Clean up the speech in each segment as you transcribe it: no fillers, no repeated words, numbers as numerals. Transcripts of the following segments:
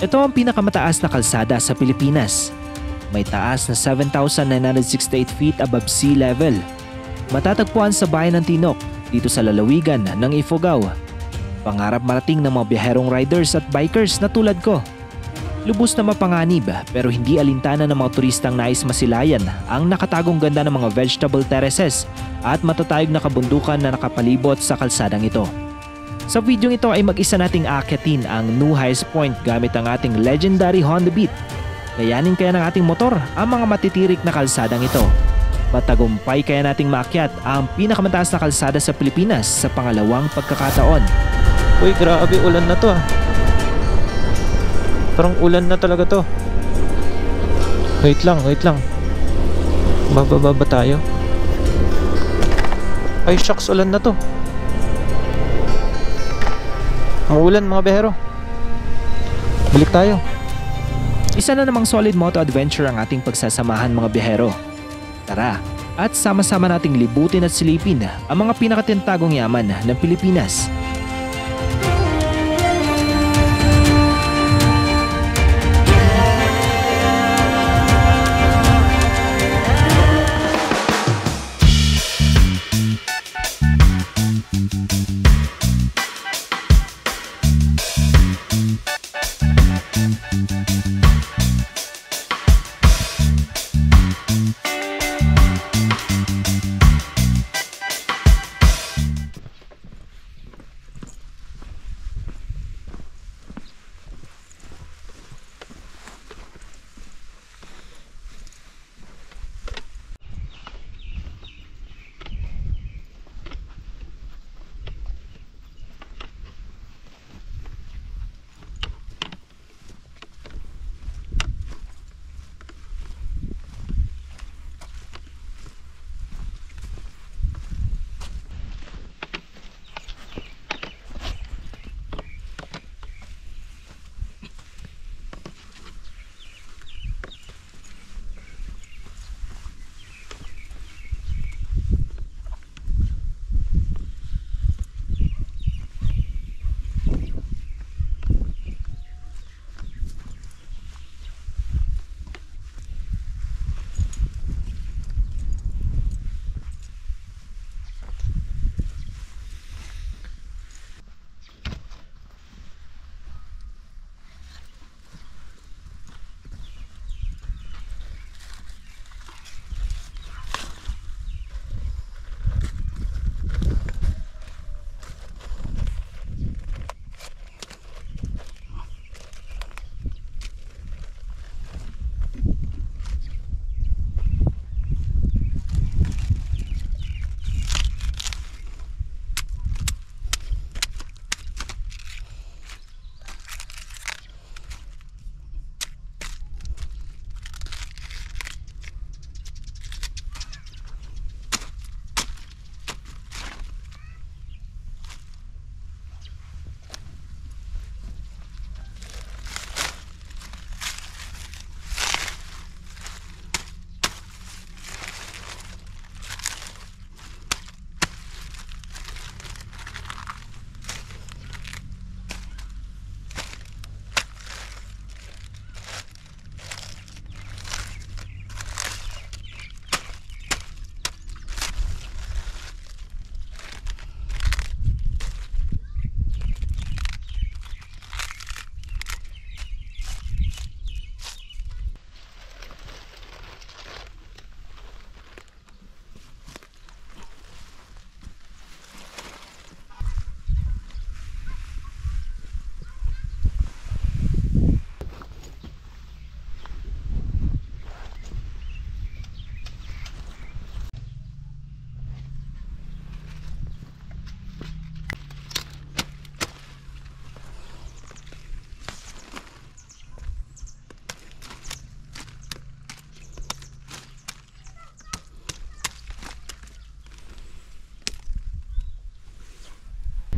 Ito ang pinakamataas na kalsada sa Pilipinas. May taas na 7,968 feet above sea level. Matatagpuan sa bayan ng Tinok, dito sa lalawigan ng Ifugao. Pangarap marating ng mga biyaherong riders at bikers na tulad ko. Lubos na mapanganib pero hindi alintana ng mga turistang nais masilayan ang nakatagong ganda ng mga vegetable terraces at matatayog na kabundukan na nakapalibot sa kalsadang ito. Sa video ito ay mag-isa nating aakyatin ang new highest point gamit ang ating legendary Honda Beat. Layanin kaya ng ating motor ang mga matitirik na kalsadang ito. Matagumpay kaya nating maakyat ang pinakamataas na kalsada sa Pilipinas sa pangalawang pagkakataon. Uy, grabe, ulan na to ah. Parang ulan na talaga to. Wait lang. Bababa ba tayo? Ay shucks, ulan na to. Ang ulan mga behero. Balik tayo. Isa na namang solid moto adventure ang ating pagsasamahan mga behero. Tara, at sama-sama nating libutin at silipin ang mga pinakatinatagong yaman ng Pilipinas.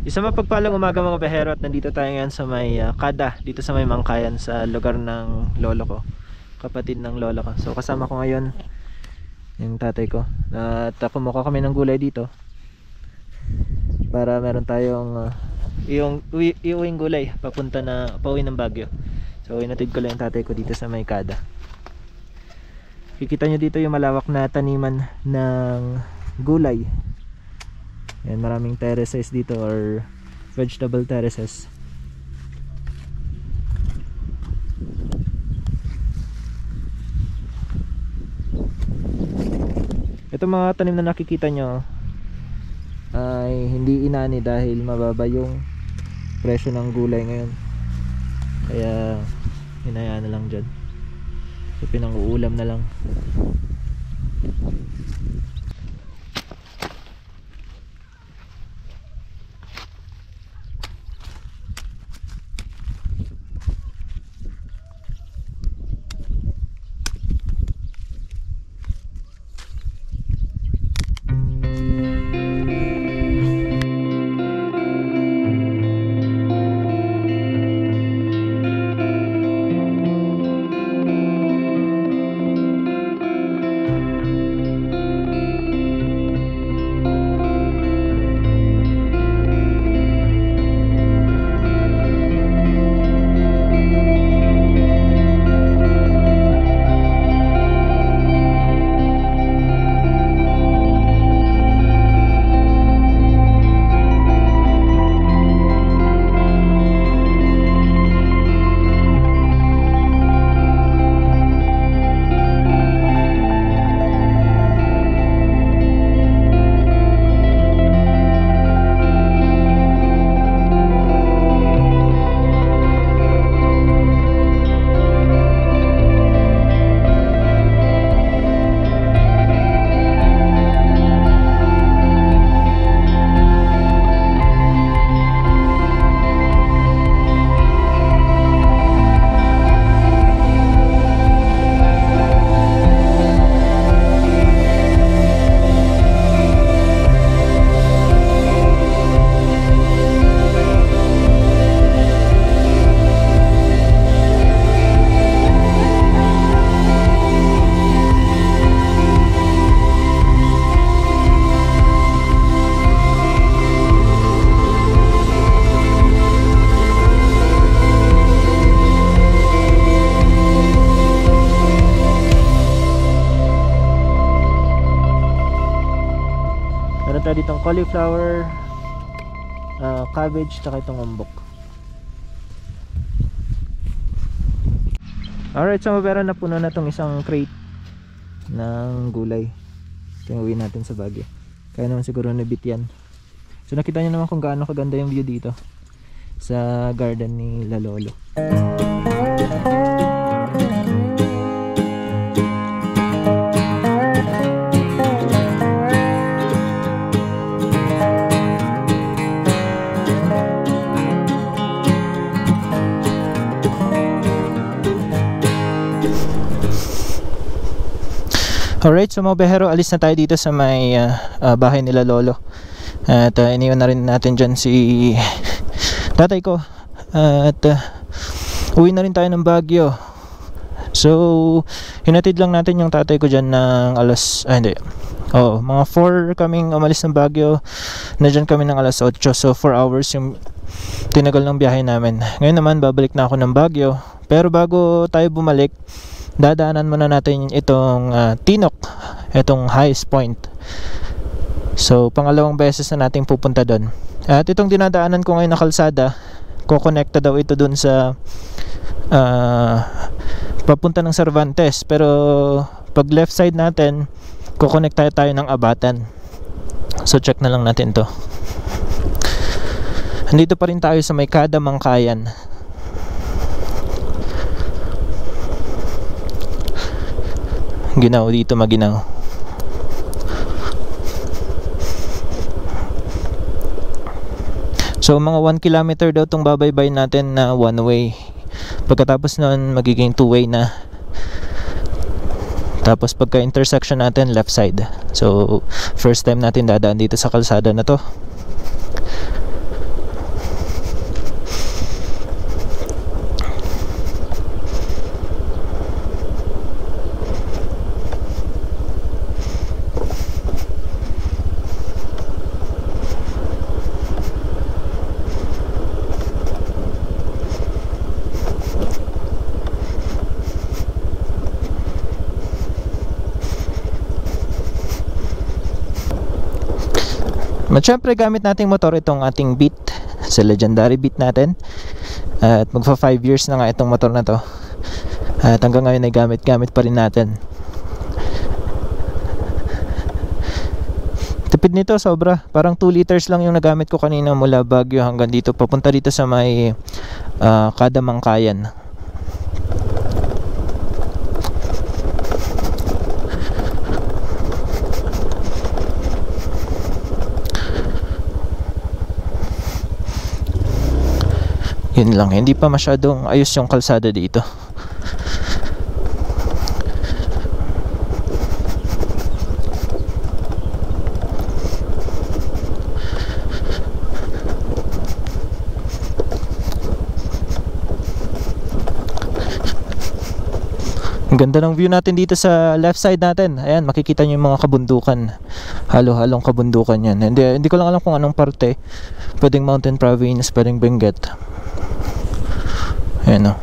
Isang mapagpalang umaga mga behero at nandito tayo ngayon sa may Kada, dito sa may Mangkayan sa lugar ng lolo ko, kapatid ng lolo ko. So kasama ko ngayon yung tatay ko at kumuha kami ng gulay dito para meron tayong iuwing gulay pauwi ng Baguio. So inatid ko lang yung tatay ko dito sa Maykada. Kikita nyo dito yung malawak na taniman ng gulay. Ayan, maraming terraces dito or vegetable terraces. Itong mga tanim na nakikita nyo ay hindi inani dahil mababa yung presyo ng gulay ngayon. Kaya hinayaan na lang dyan. So pinang-uulam na lang. Meron tayo ditong cauliflower, cabbage, tsaka itong umbok. Alright, so meron na puno na itong isang crate ng gulay. Ito yung uwi natin sa Baguio. Kaya naman siguro nabit yan. So nakita nyo naman kung gaano kaganda yung view dito sa garden ni Lalolo. Alright, so mga behero, alis na tayo dito sa may bahay nila Lolo. At iniwan na rin natin dyan si tatay ko. At uwi na rin tayo ng Baguio. So hinatid lang natin yung tatay ko dyan ng mga 4 kaming umalis ng Baguio. Na dyan kami ng alas 8. So 4 hours yung tinagal ng biyahe namin. Ngayon naman babalik na ako ng Baguio. Pero bago tayo bumalik, dadaanan muna natin itong Tinok, itong highest point. So pangalawang beses na natin pupunta doon. At itong dinadaanan ko ngayon na kalsada, kukonekta daw ito doon sa papunta ng Cervantes. Pero pag left side natin, kukonekta tayo ng Abatan. So check na lang natin to. Andito pa rin tayo sa Maykada, Mangkayan. Ginaw dito, Maginaw. So mga 1 kilometer daw tong babaybay natin na one way. Pagkatapos noon magiging 2 way na. Tapos pagka intersection natin left side. So first time natin dadaan dito sa kalsada na to. At syempre gamit nating motor itong ating Beat, sa legendary Beat natin. At magpa 5 years na nga itong motor na to. At hanggang ngayon ay gamit pa rin natin. Tipid nito sobra. Parang 2 liters lang yung nagamit ko kanina mula Baguio hanggang dito, papunta dito sa may Kadamangkayan. Yun lang, hindi pa masyadong ayos yung kalsada dito. Ang ganda ng view natin dito sa left side natin. Ayan, makikita nyo yung mga kabundukan. Halo-halong kabundukan yan. Hindi ko lang alam kung anong parte. Pwedeng Mountain Province, pwedeng Benguet. Ayan o.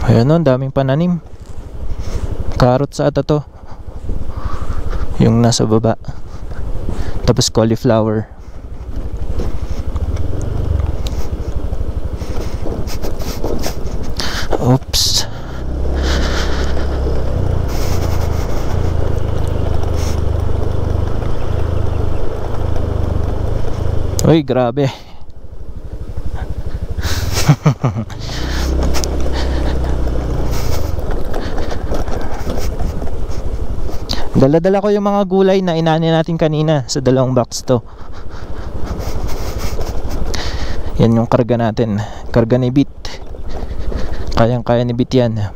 Ayan o, daming pananim. Carrots ata to, yung nasa baba. Tapos cauliflower. Oops. Uy, grabe. Dala-dala ko yung mga gulay na inani natin kanina sa 2 box to. Yan yung karga natin. Karga ni Beat. Kayang-kaya ni Beat yan.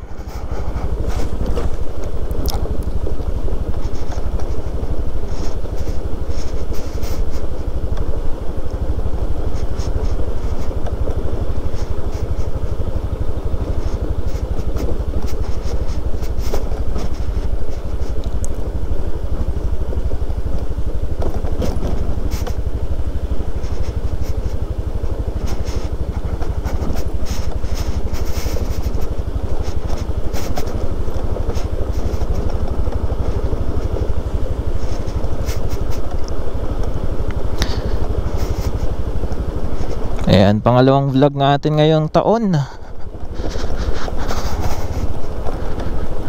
Ayan, pangalawang vlog natin ngayong taon.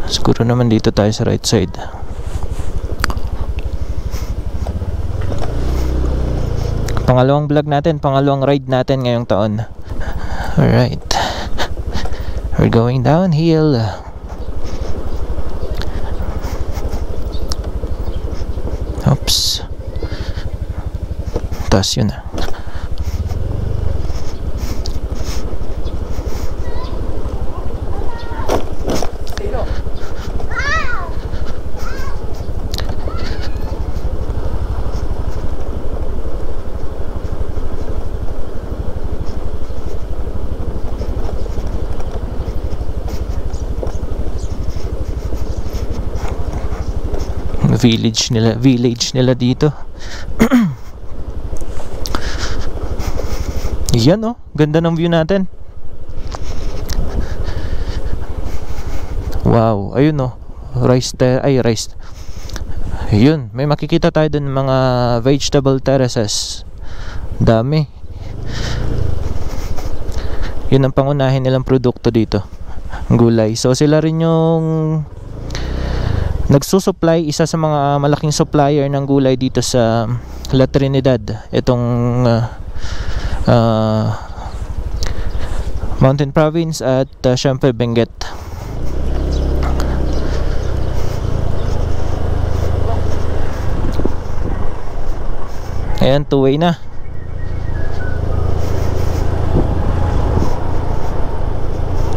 Siguro naman dito tayo sa right side. Pangalawang vlog natin, pangalawang ride natin ngayong taon. Alright, we're going downhill. Oops. Taas yun ah. Village nila dito. Yan oh, ganda ng view natin. Wow, ayun oh, rice. Ayun, may makikita tayo dun mga vegetable terraces. Dami. Yun ang pangunahin nilang produkto dito, gulay. So sila rin yung nagsusupply, isa sa mga malaking supplier ng gulay dito sa La Trinidad. Itong Mountain Province at syempre Benguet. Ayan, 2-way na.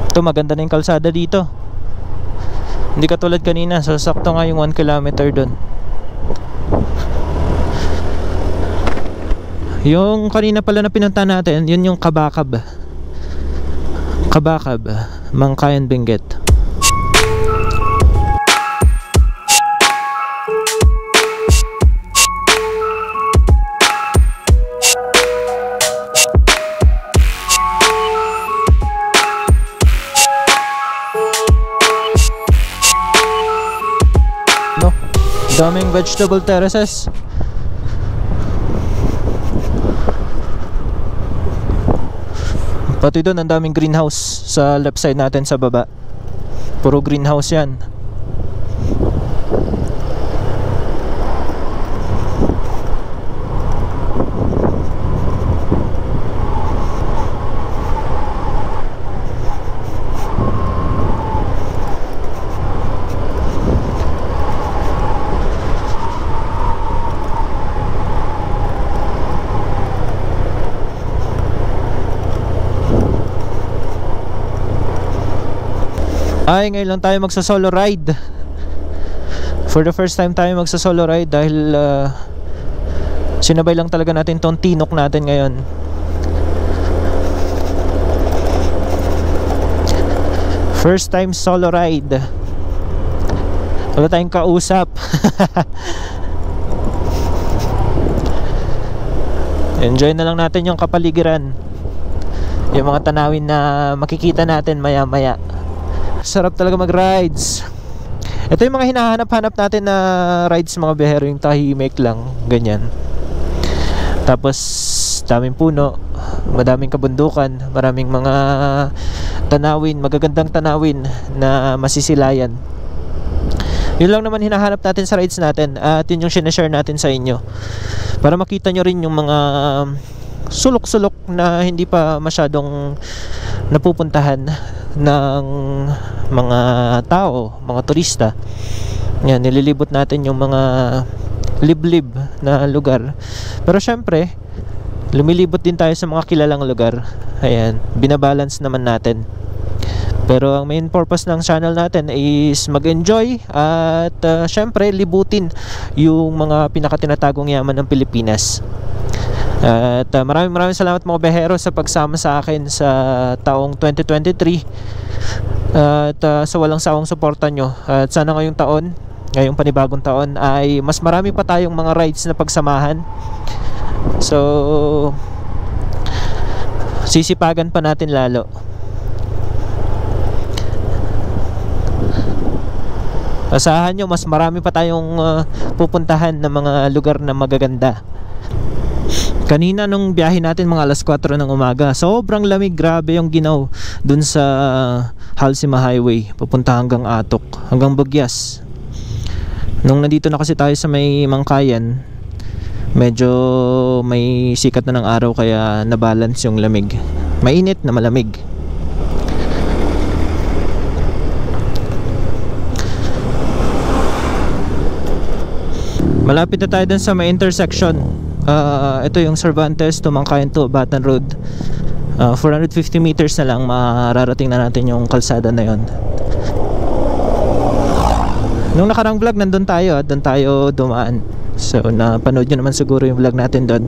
Ito, maganda na yung kalsada dito. Hindi katulad kanina, sasakto nga yung 1 kilometer dun. Yung kanina pala na pinunta natin, yun yung Kabakab, Mangkayan, Benguet. no? Daming vegetable terraces. Pati doon ang daming greenhouse sa left side natin sa baba. Puro greenhouse yan. Ay, ngayon lang tayo magsa-solo ride. For the first time tayo magsa-solo ride dahil sinabay lang talaga natin tong tinok natin ngayon. First time solo ride. Wala tayong kausap. Enjoy na lang natin yung kapaligiran, yung mga tanawin na makikita natin maya maya. Sarap talaga mag-rides. Ito yung mga hinahanap-hanap natin na rides mga biyahero, yung tahimik lang, ganyan. Tapos daming puno, madaming kabundukan, maraming mga tanawin, magagandang tanawin na masisilayan. Yun lang naman hinahanap natin sa rides natin, at yun yung sinashare natin sa inyo para makita nyo rin yung mga sulok-sulok na hindi pa masyadong napupuntahan ng mga tao, mga turista. Yan, nililibot natin yung mga liblib na lugar. Pero syempre, lumilibot din tayo sa mga kilalang lugar. Ayan, binabalance naman natin. Pero ang main purpose ng channel natin is mag-enjoy at syempre libutin yung mga pinakatinatagong yaman ng Pilipinas. At maraming salamat mga behero sa pagsama sa akin sa taong 2023 at sa walang sawang suporta nyo. At sana ngayong taon, ngayong panibagong taon, ay mas marami pa tayong mga rides na pagsamahan. So sisipagan pa natin lalo. Asahan nyo, mas marami pa tayong pupuntahan ng mga lugar na magaganda. Kanina nung biyahe natin mga alas 4 ng umaga, sobrang lamig, grabe yung ginaw dun sa Halsima Highway papunta hanggang Atok, hanggang Bugyas. Nung nandito na kasi tayo sa may Mangkayan, medyo may sikat na ng araw kaya nabalance yung lamig. Mainit na malamig. Malapit na tayo dun sa may intersection. Ito yung Cervantes to Mangkayan to Batan Road. 450 meters na lang mararating na natin yung kalsada na yon. Nung nakarang vlog nandun tayo at doon tayo dumaan. So napanood nyo naman siguro yung vlog natin doon.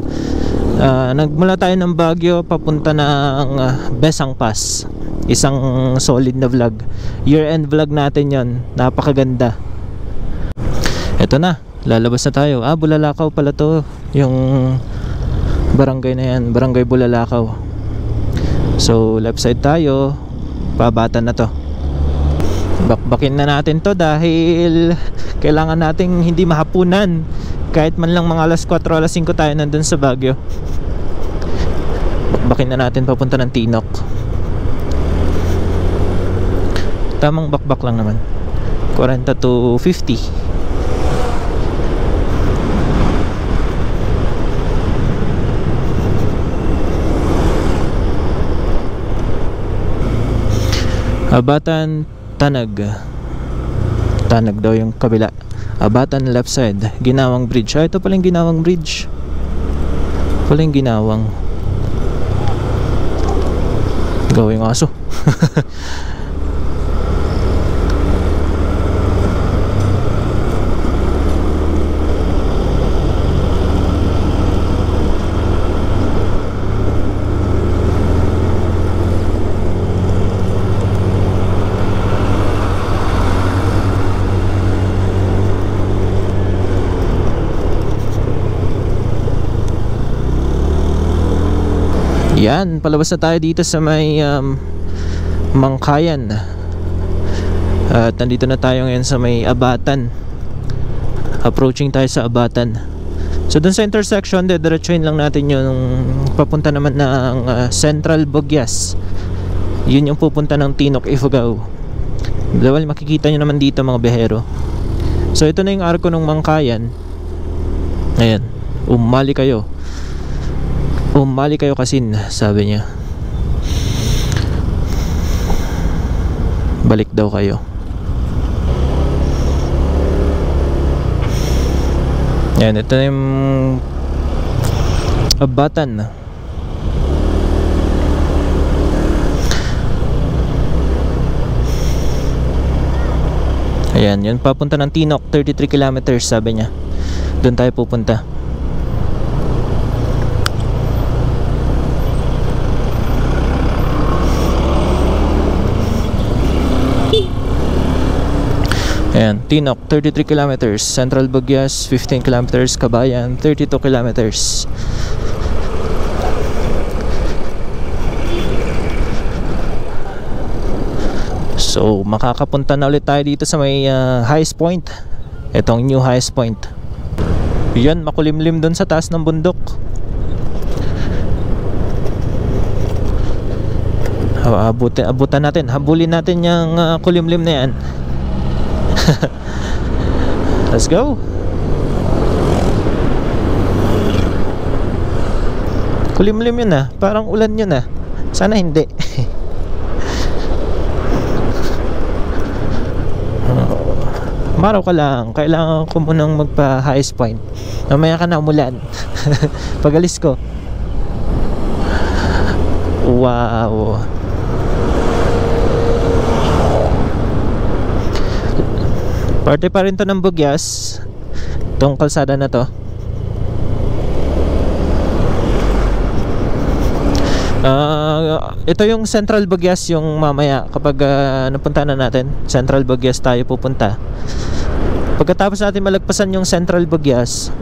Nagmula tayo ng Baguio papunta ng Besang Pass. Isang solid na vlog. Year end vlog natin yon. Napakaganda. Ito na, lalabas na tayo. Bulalakaw pala to. Yung barangay na yan, Barangay Bulalakaw. So left side tayo, pabatan na to. Bakbakin na natin to dahil kailangan nating hindi mahapunan. Kahit man lang mga alas 4, alas 5 tayo nandun sa Baguio. Bakbakin na natin papunta ng Tinok. Tamang bakbak lang naman, 40 to 50. Abatan Tanag. Tanag daw yung kabila. Abatan left side, Ginawang Bridge. Ito pala yung Ginawang Bridge. Pala yung Ginawang. Gawing aso. Yan, palabas na tayo dito sa may Mangkayan. At nandito na tayo ngayon sa may Abatan. Approaching tayo sa Abatan. So dun sa intersection, diretsuhin lang natin yung papunta naman ng Central Bugyas. Yun yung pupunta ng Tinok, Ifugao. Dahil makikita nyo naman dito mga bihero. So ito na yung arko ng Mangkayan. Ayan, umali kayo. Umali kayo kasin, sabi niya. Balik daw kayo. Ayan, ito na yung Abatan. Ayan, yun papunta ng Tinok, 33 kilometers sabi niya. Doon tayo pupunta. Ayan, Tinok, 33 kilometers. Central Bugyas, 15 kilometers. Kabayan, 32 kilometers. So, makakapunta na ulit tayo dito sa may highest point. Itong new highest point. Yan, makulimlim dun sa taas ng bundok. Abutan natin. Habulin natin yung kulimlim na yan. Let's go. Kulimlim yun ah. Parang ulan yun ah. Sana hindi. Maraw ka lang. Kailangan ko munang magpa highest point. Mamaya ka na umulan. Pagalis ko. Wow. Parte pa rin to ng Bugyas. Itong kalsada na to. Ito yung Central Bugyas yung mamaya kapag napunta na natin. Central Bugyas tayo pupunta. Pagkatapos natin malagpasan yung Central Bugyas,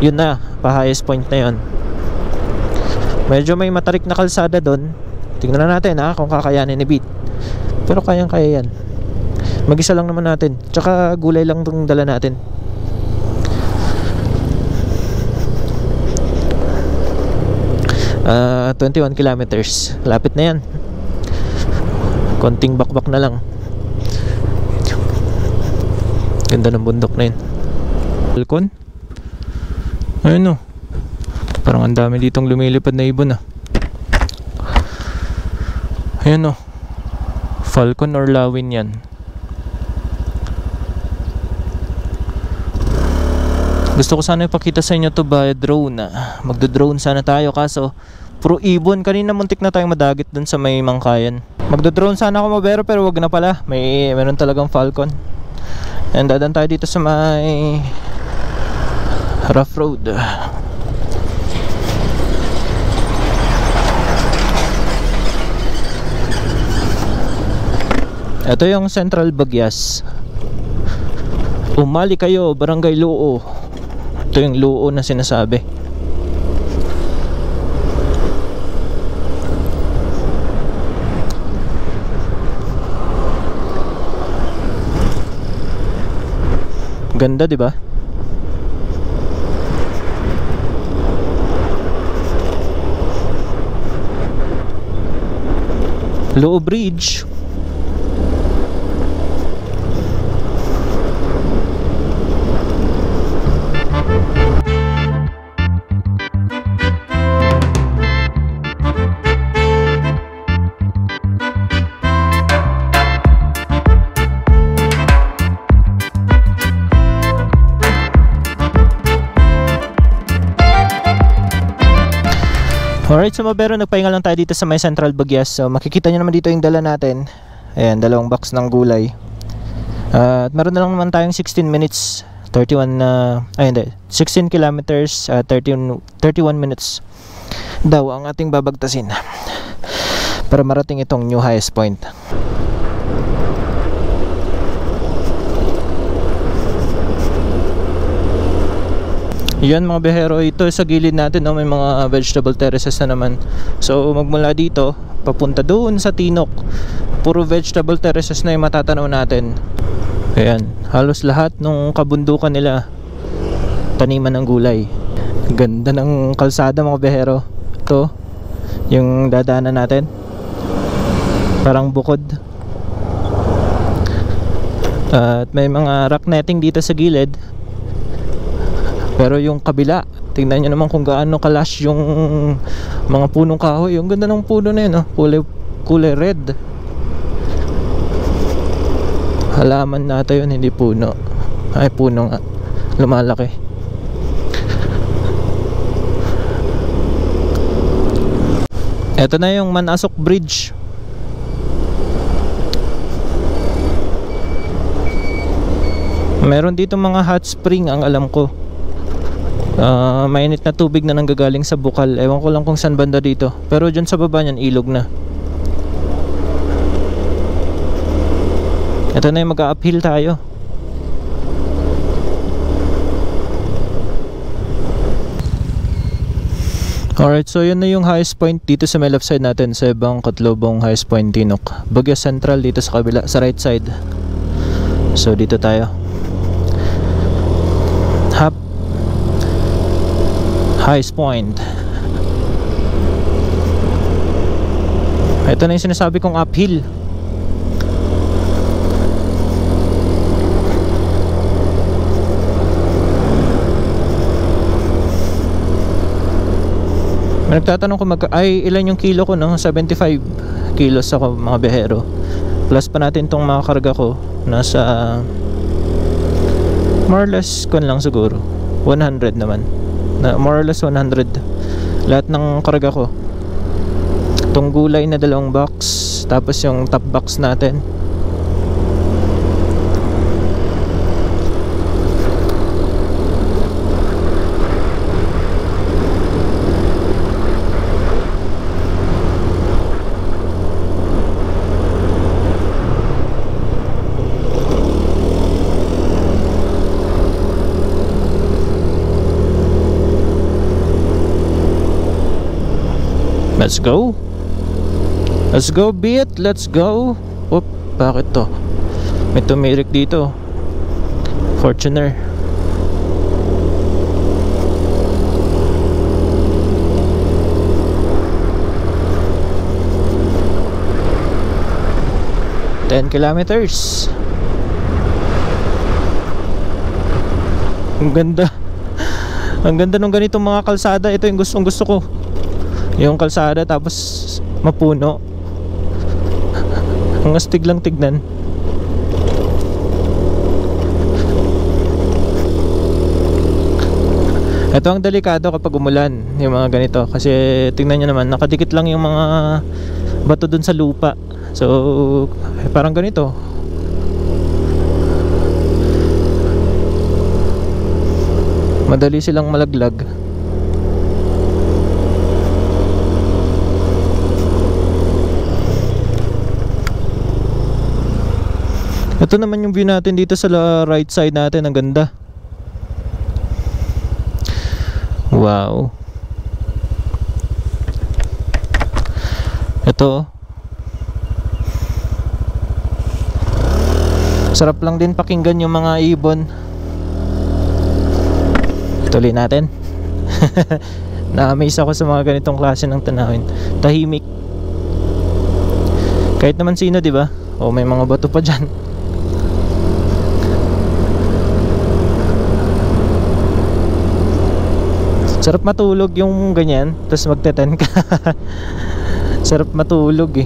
yun na, pa highest point na yun. Medyo may matarik na kalsada doon. Tingnan na natin kung kakayanin ni Beat. Pero kayang-kaya yan. Mag-isa lang naman natin. Tsaka gulay lang itong dala natin. Uh, 21 kilometers. Lapit na yan. Konting bakbak na lang. Ganda ng bundok na yun. Falcon? Ayun o. Parang ang dami ditong lumilipad na ibon ah. Ayun o. Falcon or lawin yan. Gusto ko sana ipakita sa inyo to by drone. Magdo-drone sana tayo kaso puro ibon. Kanina muntik na tayong madagit dun sa may Mangkayan. Magdo-drone sana ako mabero pero wag na pala. Meron talagang Falcon. And dadan tayo dito sa may rough road. Ito yung Central Bugyas. Umali kayo, Barangay Luo. Ito yung Luo na sinasabi. Ganda, di ba? Luo Bridge. Alright, so mabero, nagpahinga lang tayo dito sa may Central Bugyas. So makikita nyo naman dito yung dala natin. Ayan, dalawang box ng gulay. At meron na lang naman tayong 16 minutes 31 16 kilometers 31 minutes daw ang ating babagtasin para marating itong new highest point. Yan mga bihero, ito sa gilid natin may mga vegetable terraces na naman. So magmula dito papunta doon sa Tinok, puro vegetable terraces na yung matatanaw natin. Ayan, halos lahat ng kabundukan nila taniman ng gulay. Ganda ng kalsada mga behero. Ito, yung dadaanan natin, parang bukod. At may mga rock netting dito sa gilid. Pero yung kabila, tingnan nyo naman kung gaano kalash yung mga punong kahoy. Yung ganda ng puno na yun, kulay red. Halaman natin yun, hindi puno. Ay, puno nga, lumalaki. Ito na yung Manasok Bridge. Meron dito mga hot spring ang alam ko. Mainit na tubig na nanggagaling sa bukal. Ewan ko lang kung saan banda dito. Pero dyan sa baba niyan ilog na. Ito na yung mag-uphill tayo. Alright, so yun na yung highest point dito sa may left side natin, sa ibang Katlobong highest point Tinok. Baguio Central dito sa kabila, sa right side. So dito tayo. Highest point. Ito na yung sinasabi kong uphill. May nagtatanong kung ilan yung kilo ko, no? 75 kilos ako mga behero. Plus pa natin tong mga karga ko. Nasa more or less kun lang siguro 100 naman. More or less 100 lahat ng karga ko. Itong gulay na 2 box, tapos yung top box natin. Let's go. Let's go, beat. Let's go. Oop, bakit to? May tumirik dito. Fortuner. $10 kilometers. Ang ganda. Ang ganda ng ganitong mga kalsada. Ito yung gustong gusto ko. Yung kalsada tapos mapuno. Ang astig lang tignan. Ito ang delikado kapag umulan, yung mga ganito. Kasi tingnan nyo naman, nakadikit lang yung mga bato dun sa lupa. So parang ganito. Madali silang malaglag. Ito naman yung view natin dito sa right side natin. Ang ganda. Wow. Ito. Sarap lang din pakinggan yung mga ibon. Tuloy natin. Na-amaze ako sa mga ganitong klase ng tanawin. Tahimik. Kahit naman sino, di ba? O may mga bato pa dyan. Sarap matulog yung ganyan, tapos magteten ka. Sarap matulog eh.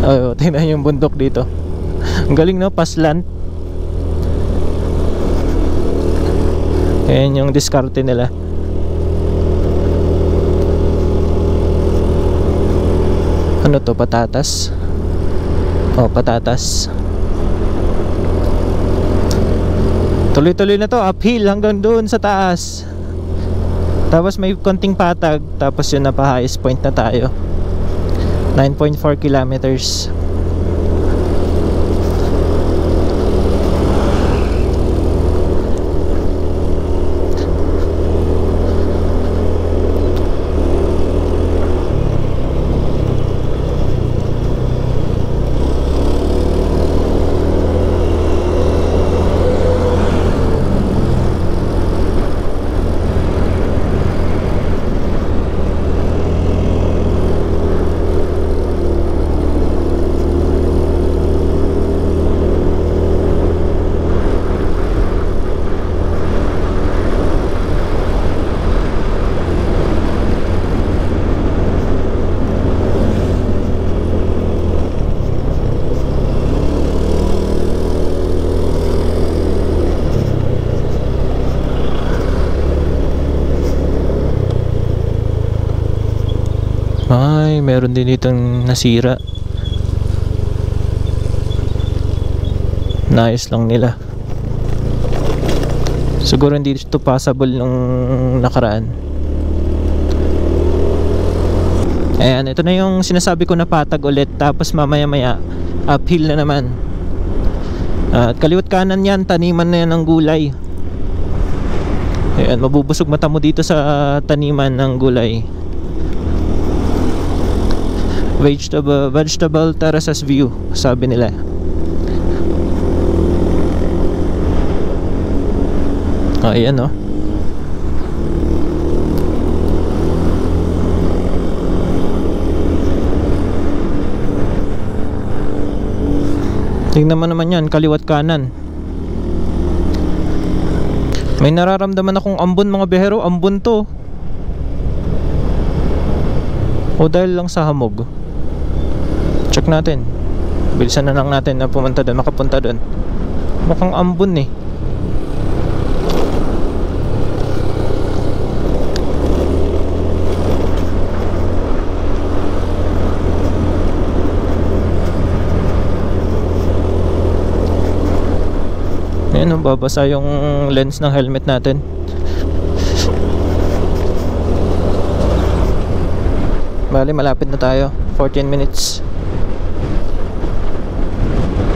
Oh, tingnan yung bundok dito. Ang galing, no? Paslant. Ayan yung diskarte nila. Ano to? Patatas? Oh, patatas. Tuloy-tuloy na to, uphill hanggang doon sa taas. Tapos may konting patag, tapos yun na pa highest point na tayo. 9.4 kilometers. Ay, meron din ditong nasira. Nice lang nila. Siguro hindi ito passable nung nakaraan. Ayan, ito na yung sinasabi ko na patag ulit. Tapos mamaya maya uphill na naman. At kaliwat kanan yan, taniman na yan ng gulay. Ayan, mabubusog mata mo dito sa taniman ng gulay. Vegetable terraces view, sabi nila. Ayan, oh. Tingnan mo naman yan, kaliwat kanan. May nararamdaman akong ambon mga behero. Ambon to. O dahil lang sa hamog. Check natin. Bilisan na lang natin na pumunta doon, makapunta doon. Mukhang ambon eh. Ayan, babasa yung lens ng helmet natin. Bali, malapit na tayo. 14 minutes.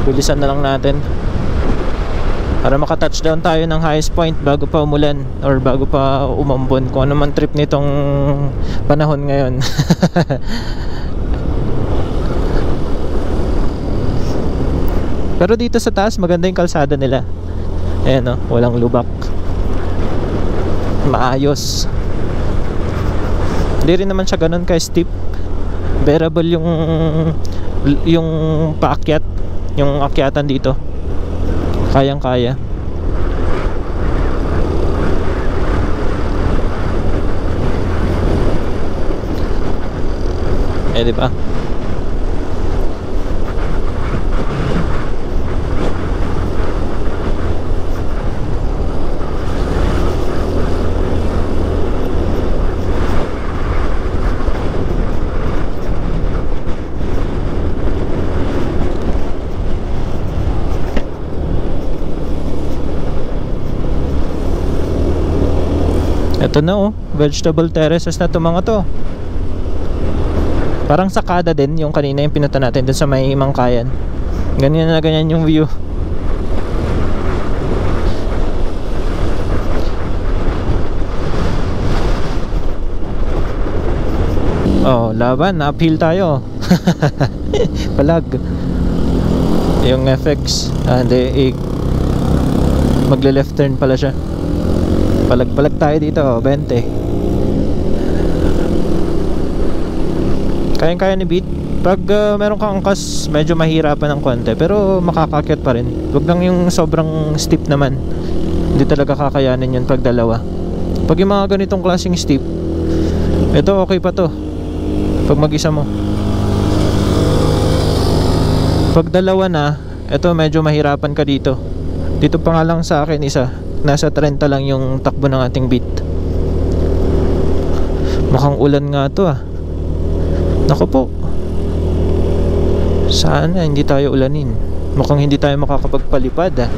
Bilisan na lang natin para maka-touchdown tayo ng highest point bago pa umulan or bago pa umambon. Kung ano man trip nitong panahon ngayon. Pero dito sa taas maganda yung kalsada nila. Ayan, oh, walang lubak. Maayos. Hindi rin naman siya ganun ka steep. Bearable yung paakyat, yung akyatan dito. Kayang kaya. Eh, diba? Ito na, oh, vegetable terraces na to mga to. Parang sakada din yung kanina yung pinunta natin dun sa may Mangkayan. Ganyan na ganyan yung view. Oh, laban, uphill tayo. Palag. Yung FX, hindi, magle left turn pala siya. Palag-palag tayo dito, 20. Kayang-kaya ni Beat. Pag meron kang angkas, medyo mahirapan ng konti, pero makakakyat pa rin. Huwag lang yung sobrang steep naman. Hindi talaga kakayanin yun pag dalawa. Pag yung mga ganitong klaseng steep, ito okay pa to pag mag-isa mo. Pag dalawa na, ito medyo mahirapan ka dito. Dito pa nga lang sa akin isa, nasa 30 lang yung takbo ng ating Beat. Mukhang ulan nga to ah. Naku po, sana hindi tayo ulanin. Mukhang hindi tayo makakapagpalipad ah.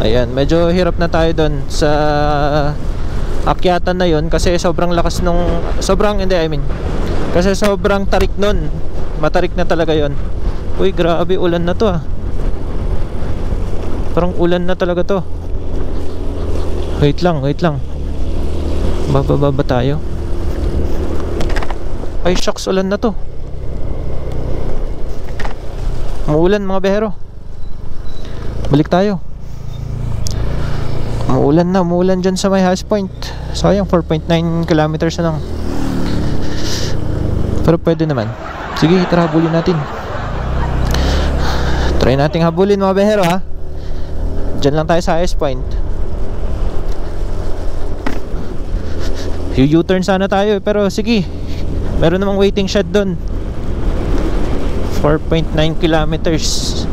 Ayan, medyo hirap na tayo doon sa akyatan na yon kasi sobrang lakas nung kasi sobrang tarik nun. Matarik na talaga yon. Uy, grabe, ulan na to ah. Parang ulan na talaga to. Wait lang. Bababa tayo. Ay shucks, ulan na to. Umuulan mga behero. Balik tayo. Umuulan dyan sa may highest point. Sayang, 4.9 kilometers na lang. Pero pwede naman. Sige, tara, habulin natin. Try nating habulin mga behero ha. Diyan lang tayo sa highest point. U-turn sana tayo pero sige. Meron namang waiting shed doon. 4.9 kilometers.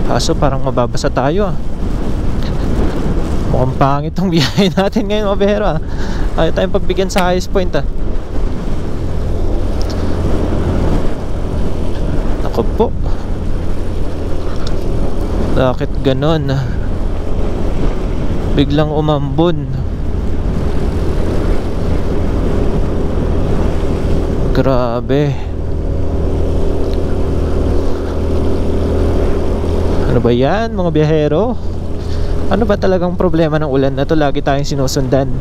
Kaso parang mababasa tayo ah. Mukhang pangit ang biyahe natin ngayon mga behero ah. Ayaw tayong pagbigyan sa highest point ah. Ako po. Bakit ganon? Biglang umambon. Grabe. Ano ba yan mga biyahero? Ano ba talagang problema ng ulan na to? Lagi tayong sinusundan.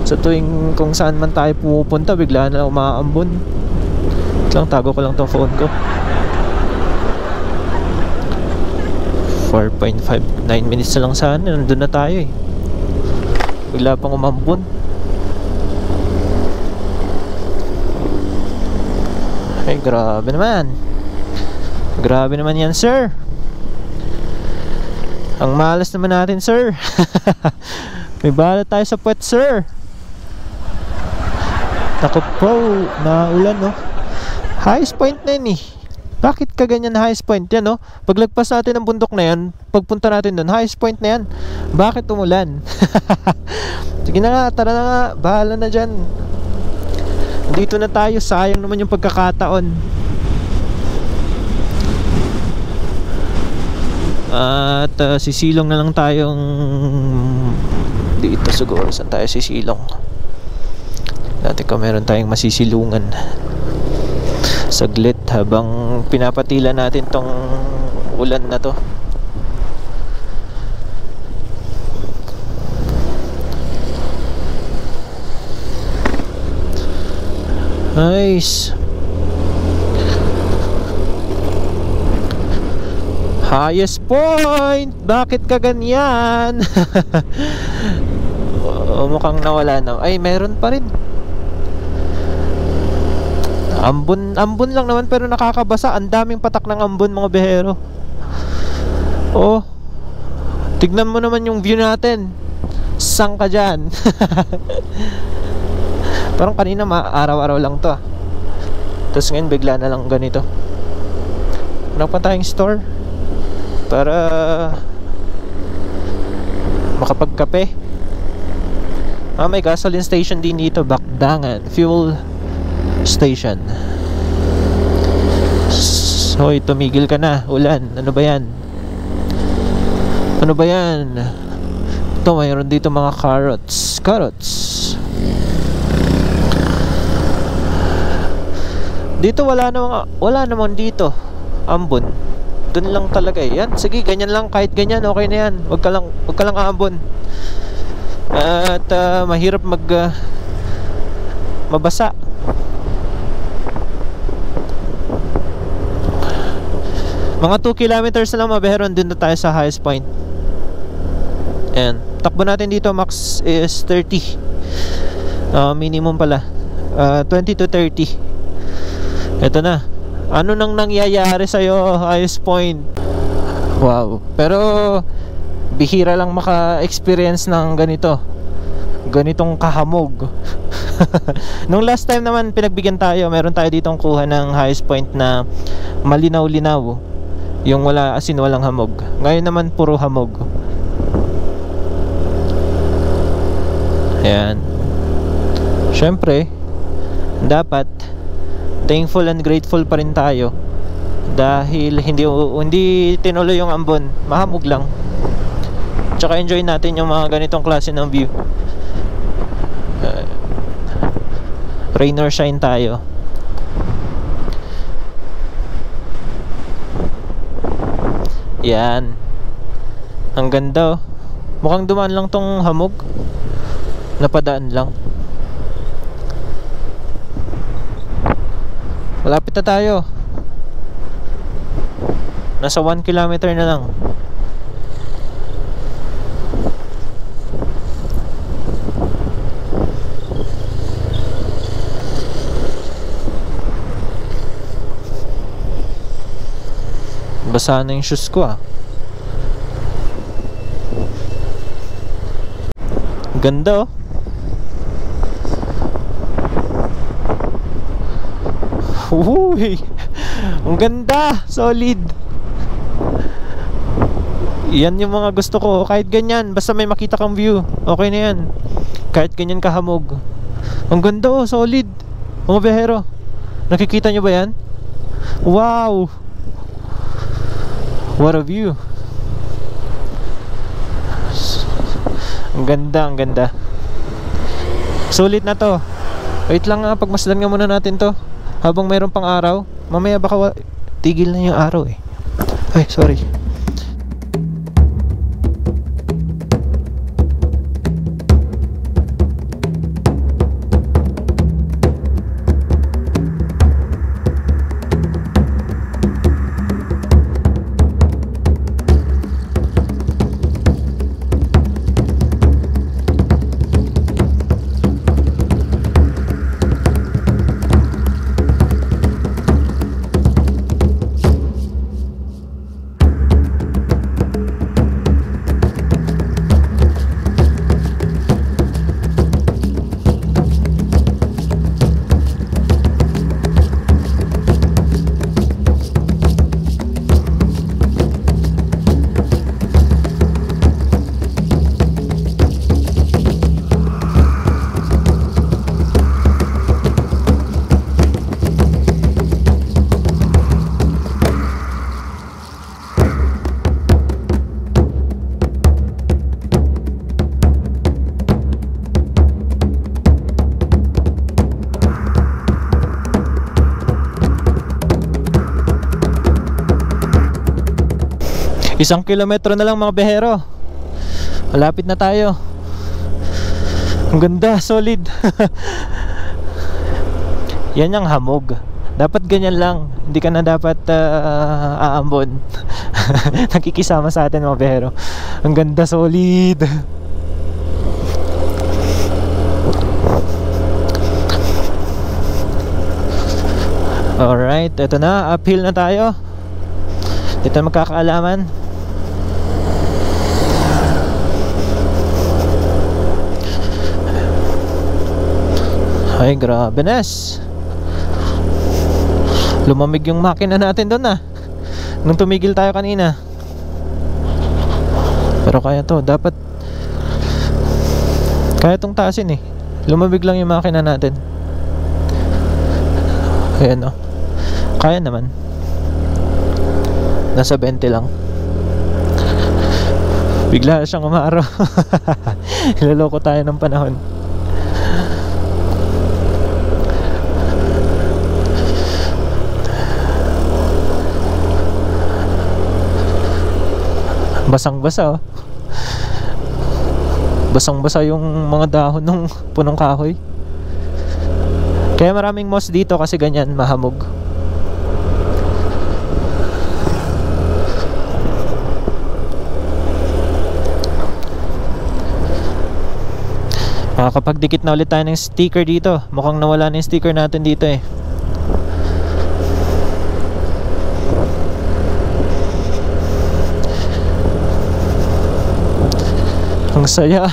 Sa tuwing kung saan man tayo pumupunta, bigla na umaambon. Lang, tago ko lang tong phone ko. 4.5, 9 minutes na lang sana. Nandun na tayo eh. Bigla pang umambon. Ay, grabe naman. Grabe naman yan, sir. Ang malas naman natin, sir. May balat tayo sa puwet, sir. Naku po, naulan, no? Highest point na yun eh. Bakit ka ganyan highest point yan, no? Paglagpas natin ng bundok na yan, pagpunta natin doon, highest point na yan. Bakit umulan? Sige na nga, tara na nga. Bahala na dyan. Dito na tayo, sayang naman yung pagkakataon. At sisilong na lang tayong dito siguro. Saan tayo sisilong? Dati ko meron tayong masisilungan saglit habang pinapatila natin tong ulan na to. Nice. Highest point. Bakit ka ganyan? Mukhang nawala na. Ay, meron pa rin. Ambon lang naman pero nakakabasa. Ang daming patak ng ambon mga bihero. Oh, tignan mo naman yung view natin. Saan ka dyan? Parang kanina araw-araw lang to. Tapos ngayon bigla na lang ganito. Hanap pa tayong store para makapagkape. May gasoline station din dito, Bakdangan Fuel Station. Hoy, tumigil ka na, ulan. Ano ba yan? Ano ba yan? Ito, mayroon dito mga carrots. Dito wala naman dito ambon. Doon lang talaga eh. Yan, sige, ganyan lang. Kahit ganyan, okay na yan. Wag ka lang aambon. At mahirap mabasa. Mga 2 kilometers na lang mabihero, doon na tayo sa highest point. And takbo natin dito max is 30. Minimum pala 20 to 30. Ito na. Ano nang nangyayari sa'yo, highest point? Wow. Pero bihira lang maka-experience ng ganitong kahamog. Nung last time naman pinagbigyan tayo, meron tayo ditong kuha ng highest point na malinaw-linaw, yung wala, as in walang hamog. Ngayon naman puro hamog. Ayan. Syempre dapat thankful and grateful pa rin tayo dahil hindi tinuloy yung ambon, mahamog lang. Tsaka enjoy natin yung mga ganitong klase ng view. Rain or shine tayo. Yan. Ang ganda oh. Mukhang dumaan lang tong hamog. Napadaan lang. Malapit na tayo. Nasa 1 kilometer na lang. Basa na yung shoes ko ah. Ganda oh. Uy, ang ganda, solid. Yan yung mga gusto ko. Kahit ganyan, basta may makita kang view, okay na yan. Kahit ganyan kahamog. Ang ganda oh, solid. Mga bihero, nakikita nyo ba yan? Wow! What a view. Ang ganda, ang ganda. Sulit na to. Wait lang nga, pagmasdan nga muna natin to habang mayroon pang araw. Mamaya baka tigil na yung araw eh. Ay, sorry. Isang kilometro na lang mga behero. Malapit na tayo. Ang ganda, solid. Yan yung hamog. Dapat ganyan lang. Hindi ka na dapat aambon. Nakikisama sa atin mga behero. Ang ganda, solid. Alright, eto na. Uphill na tayo. Dito na magkakaalaman. Ay, grabe Nes. Lumamig yung makina natin doon ah, nung tumigil tayo kanina. Pero kaya to, dapat kaya tong taasin eh. Lumamig lang yung makina natin. Ayan o, kaya naman. Nasa 20 lang. Bigla siyang umaraw. Iloloko tayo ng panahon. Basang-basa oh. Basang-basa yung mga dahon ng punong kahoy. Kaya maraming moss dito kasi ganyan, mahamog. Makakapagdikit na ulit tayo ng sticker dito. Mukhang nawala na yung sticker natin dito eh. Ang saya.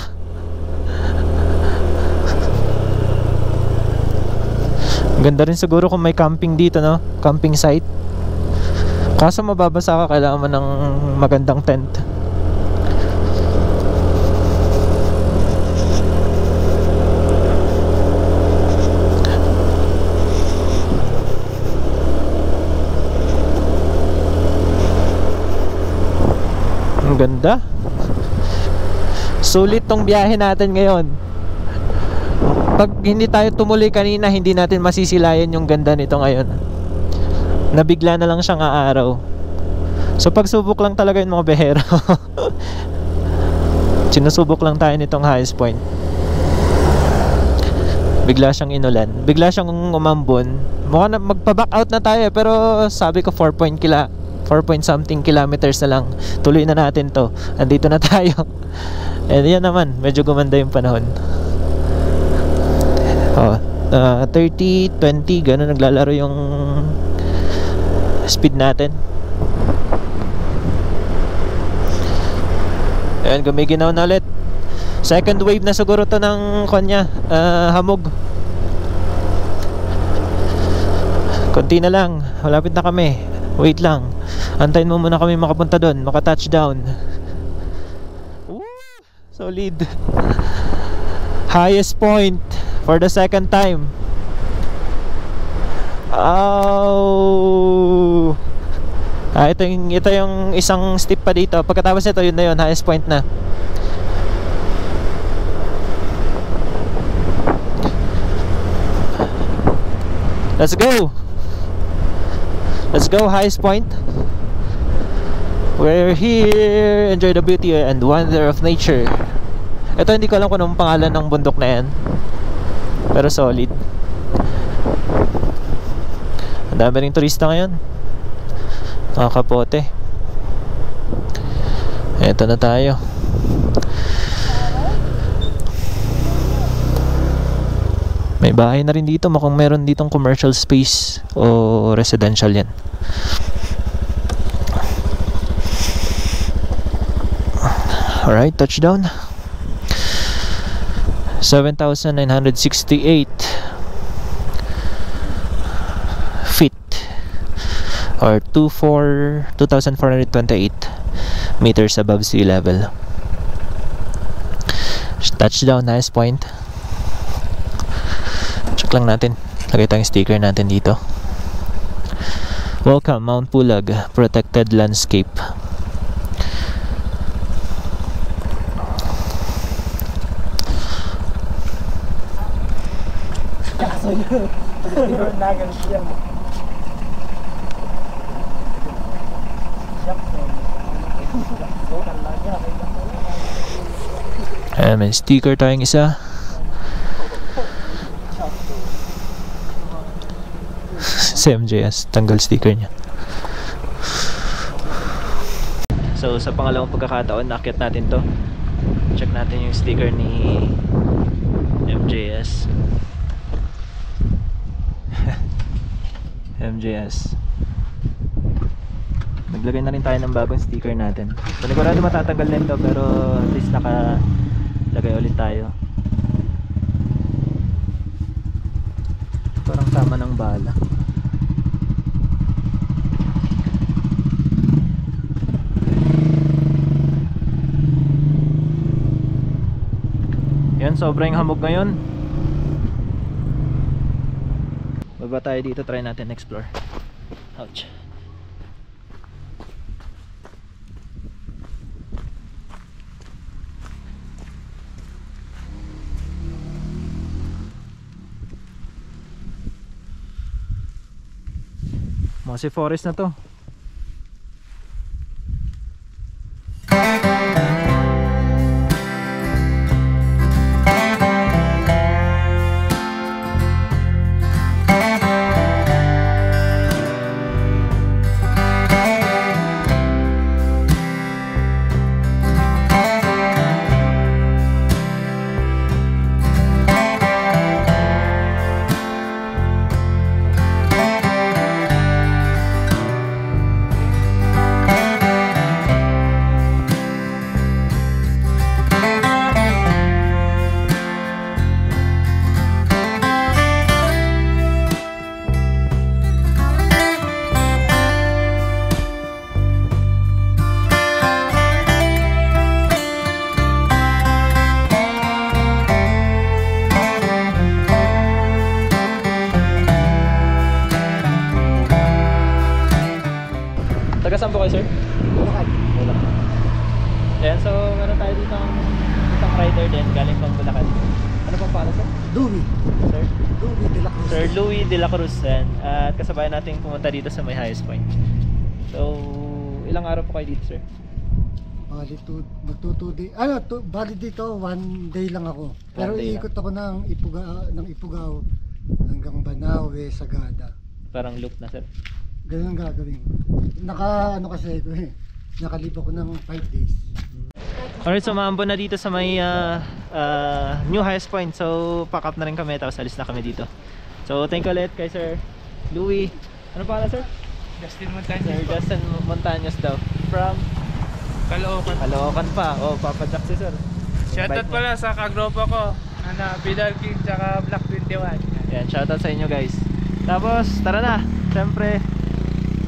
Ganda rin siguro kung may camping dito, no? Camping site. Kaso mababasa ka, kailangan mo ng magandang tent. Ang ganda. Sulit tong biyahe natin ngayon. Pag hindi tayo tumuloy kanina, hindi natin masisilayan yung ganda nito ngayon. Nabigla na lang siyang aaraw. So pagsubok lang talaga yung mga behero. Sinusubok lang tayo nitong highest point. Bigla siyang inulan, bigla siyang umambon. Mukha na magpa-back out na tayo, pero sabi ko 4 point something kilometers na lang. Tuloy na natin to. Andito na tayo. And yan naman, medyo gumanda yung panahon. 30, 20, gano'n naglalaro yung speed natin. Ayan, gumiginaw na ulit. Second wave na siguro to ng kanya, hamog. Konti na lang, malapit na kami. Wait lang, antayin mo muna kami makapunta doon, maka-touchdown. Solid. Highest point for the second time. Oh! Ito yung isang steep pa dito. Pagkatapos nito, yun na yun, highest point na. Let's go! Let's go, highest point. We're here. Enjoy the beauty and wonder of nature. Ito, hindi ko alam kung anong pangalan ng bundok na yan, pero solid. Ang dami ring turista ngayon, nakakapote. Eto na tayo. May bahay na rin dito, mukhang meron ditong commercial space o residential yan. Alright, touchdown. 7,968 feet or 2,428 meters above sea level. Touchdown, highest point. Check lang natin. Lagay tayong sticker natin dito. Welcome Mount Pulag Protected Landscape. Ayan, may sticker tayong isa. Si MJS, tanggal sticker niya. So sa pangalawang pagkakataon, nakit natin to. Check natin yung sticker ni MJS. MJS. Naglagay na rin tayo ng bagong sticker natin. Panigurado matatagal din to, pero at least nakalagay ulit tayo. Parang tama ng bala. Yan, sobrang hamog ngayon. Baba tayo dito, try natin explore. Ouch. Mossy forest na to. Taga saan po kayo, sir? Bulacan. Bulacan. Ayan, so meron tayo dito ang isang rider din galing pang Bulacan. Ano pang pangalan, sir? Louie. Sir? Louie de la Cruz. Sir Louie de la Cruz. At kasabayan natin pumunta dito sa may highest point. So, ilang araw po kayo dito, sir? Bali, magtutuloy. Bali dito, 1 day lang ako. Pero One day iikot ako ng Ifugao hanggang Banawe, Sagada. Parang loop na, sir. Ganun ang gagawin. Kasi ko nakalib ako ng 5 days. Alright, so maambon na dito sa may new highest point. So, pack up na rin kami, tapos alis na kami dito. So, thank you ulit kay Sir Louie. Ano pangalan, sir? Justin Montañez. Sir Justin Montañez daw. From? Caloocan. Caloocan pa. Oh, Papa Jack si sir. Shoutout pala sa kagropa ko. Vidal King tsaka Black 21. Yan, shoutout sa inyo guys. Tapos, tara na. Siyempre,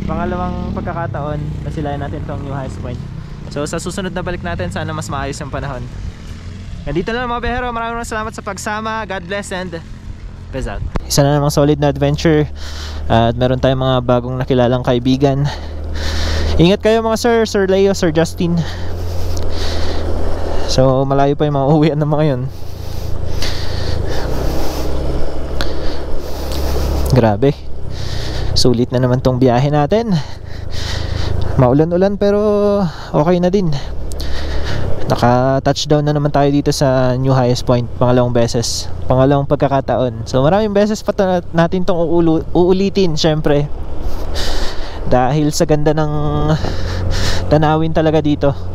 pangalawang pagkakataon na silayan natin tong new highest point. So sa susunod na balik natin, sana mas maayos yung panahon. Nandito na lang mga behero. Maraming salamat sa pagsama. God bless and Peace out. Isa na namang solid na adventure. At meron tayong mga bagong nakilalang kaibigan. Ingat kayo mga Sir Leo, Sir Justin. So malayo pa yung mga uwian ng mga yun. Grabe. Sulit na naman tong biyahe natin. Maulan-ulan pero okay na din. Naka-touchdown na naman tayo dito sa new highest point. Pangalawang beses, pangalawang pagkakataon. So maraming beses pa natin tong uulitin syempre. Dahil sa ganda ng tanawin talaga dito.